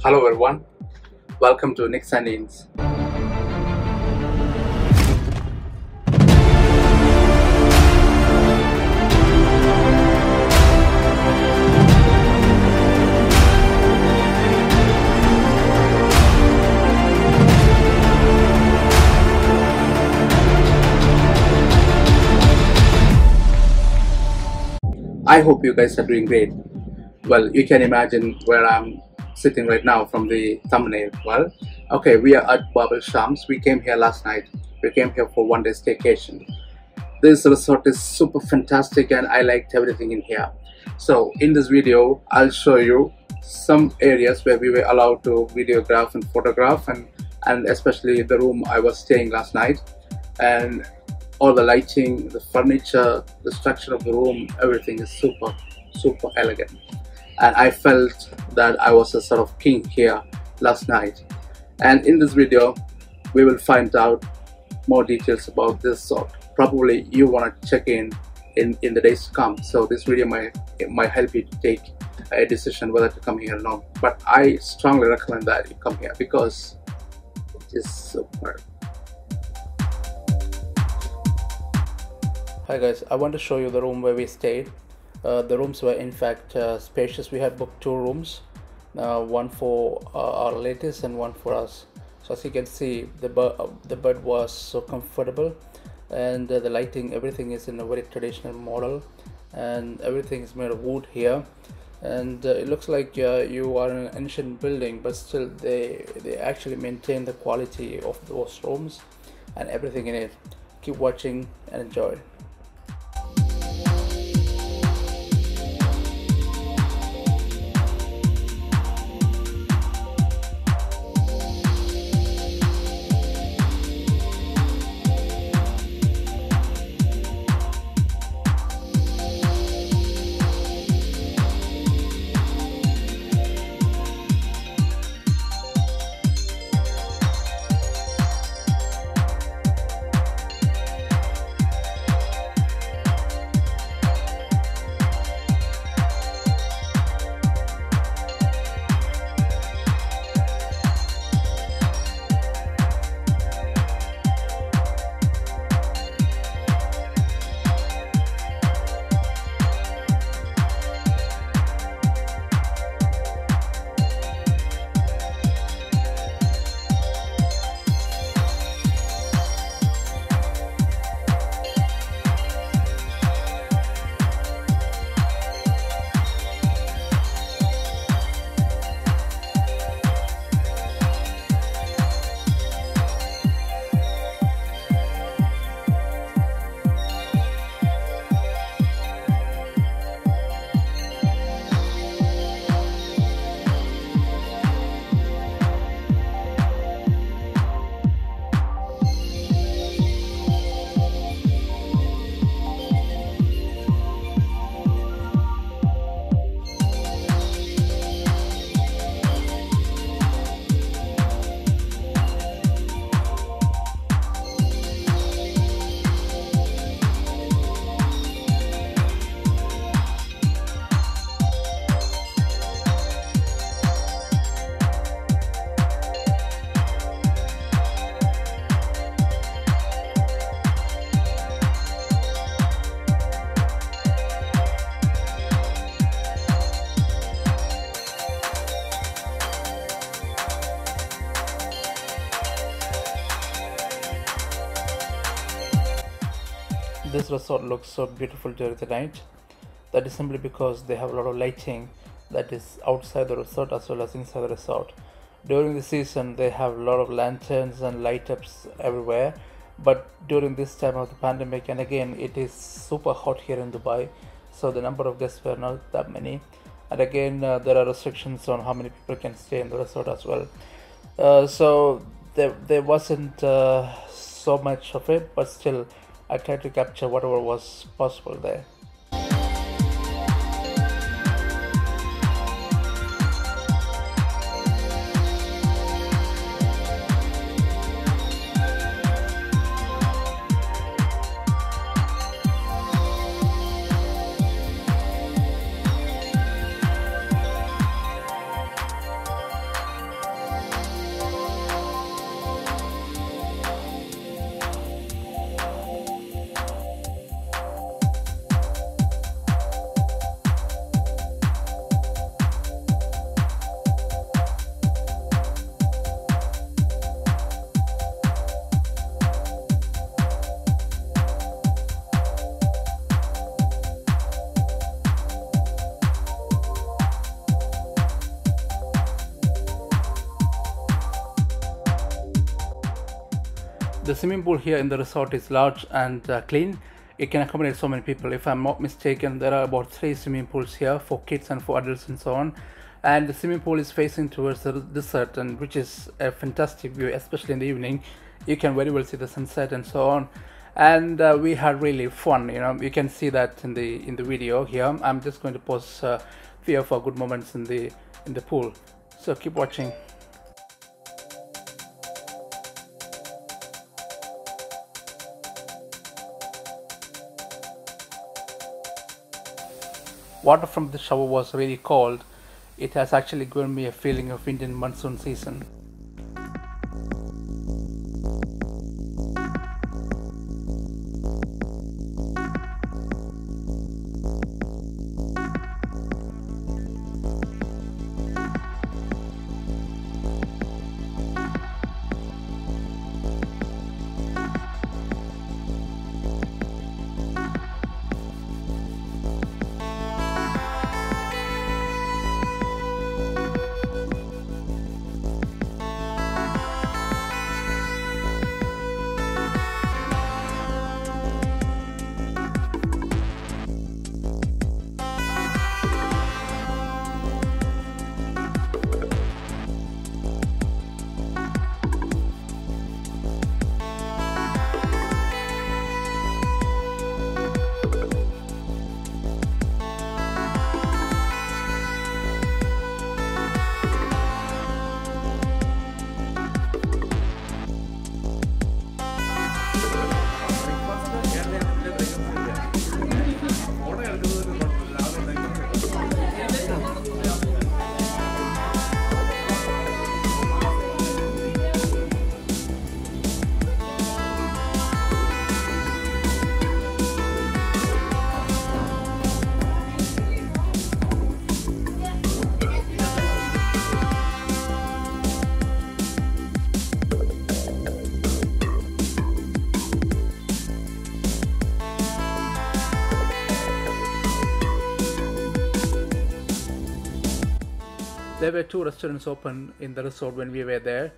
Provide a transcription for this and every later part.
Hello everyone, welcome to Neens and Neens. I hope you guys are doing great. Well, you can imagine where I'm sitting right now from the thumbnail. Well, okay, we are at Bab Al Shams. We came here last night. We came here for one day staycation. This resort is super fantastic and I liked everything in here. So in this video, I'll show you some areas where we were allowed to videograph and photograph, and especially the room I was staying last night, and all the lighting, the furniture, the structure of the room, everything is super elegant. And I felt that I was a sort of king here last night. And in this video, we will find out more details about this resort. Probably you want to check in the days to come. So this video might help you to take a decision whether to come here or not. But I strongly recommend that you come here because it is super. Hi guys, I want to show you the room where we stayed. The rooms were in fact spacious. We had booked two rooms, one for our relatives and one for us. So as you can see, the bed was so comfortable, and the lighting, everything is in a very traditional model, and everything is made of wood here. And it looks like you are in an ancient building, but still they actually maintain the quality of those rooms and everything in it. Keep watching and enjoy. This resort looks so beautiful during the night. That is simply because they have a lot of lighting that is outside the resort as well as inside the resort. During the season they have a lot of lanterns and light ups everywhere, but during this time of the pandemic, and again it is super hot here in Dubai, so the number of guests were not that many, and again there are restrictions on how many people can stay in the resort as well. So there wasn't so much of it, but still I tried to capture whatever was possible there. The swimming pool here in the resort is large and clean. It can accommodate so many people. If I'm not mistaken, there are about 3 swimming pools here for kids and for adults and so on. And the swimming pool is facing towards the desert, and which is a fantastic view, especially in the evening. You can very well see the sunset and so on. And we had really fun. You can see that in the video here. I'm just going to post few of our good moments in the pool. So keep watching. Water from the shower was really cold. It has actually given me a feeling of Indian monsoon season. There were 2 restaurants open in the resort when we were there,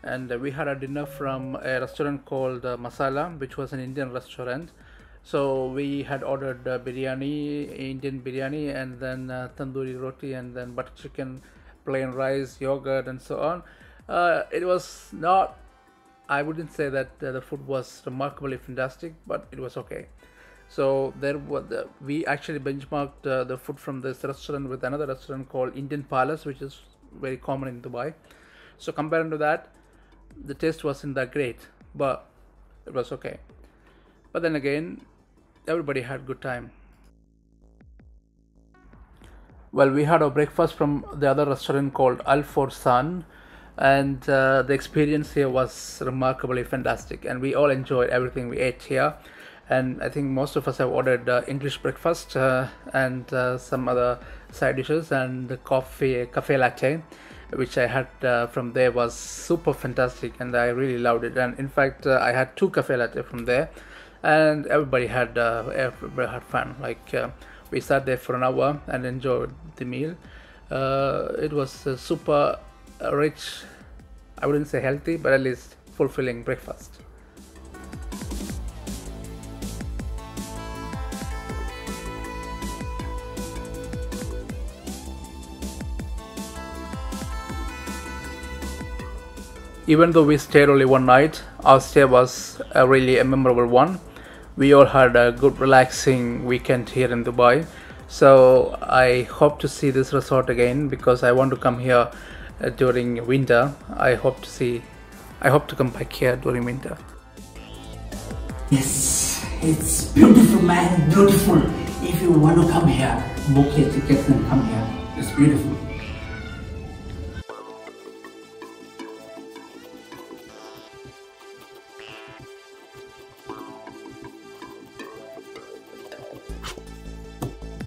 and we had a dinner from a restaurant called Masala, which was an Indian restaurant. So we had ordered biryani, Indian biryani, and then tandoori roti, and then butter chicken, plain rice, yogurt, and so on. It was not, I wouldn't say that the food was remarkably fantastic, but it was okay. So there was we actually benchmarked the food from this restaurant with another restaurant called Indian Palace, which is very common in Dubai. So comparing to that, the taste wasn't that great, but it was okay. But then again, everybody had good time. Well, we had our breakfast from the other restaurant called Al Forsan, and the experience here was remarkably fantastic, and we all enjoyed everything we ate here. And I think most of us have ordered English breakfast and some other side dishes, and the cafe latte, which I had from there, was super fantastic, and I really loved it. And in fact, I had 2 cafe latte from there, and everybody had fun. Like we sat there for an hour and enjoyed the meal. It was a super rich, I wouldn't say healthy, but at least fulfilling breakfast. Even though we stayed only one night, our stay was really a memorable one. We all had a good relaxing weekend here in Dubai. So I hope to see this resort again, because I want to come here during winter. I hope to come back here during winter. Yes, it's beautiful, man, beautiful. If you want to come here, book your tickets and come here. It's beautiful.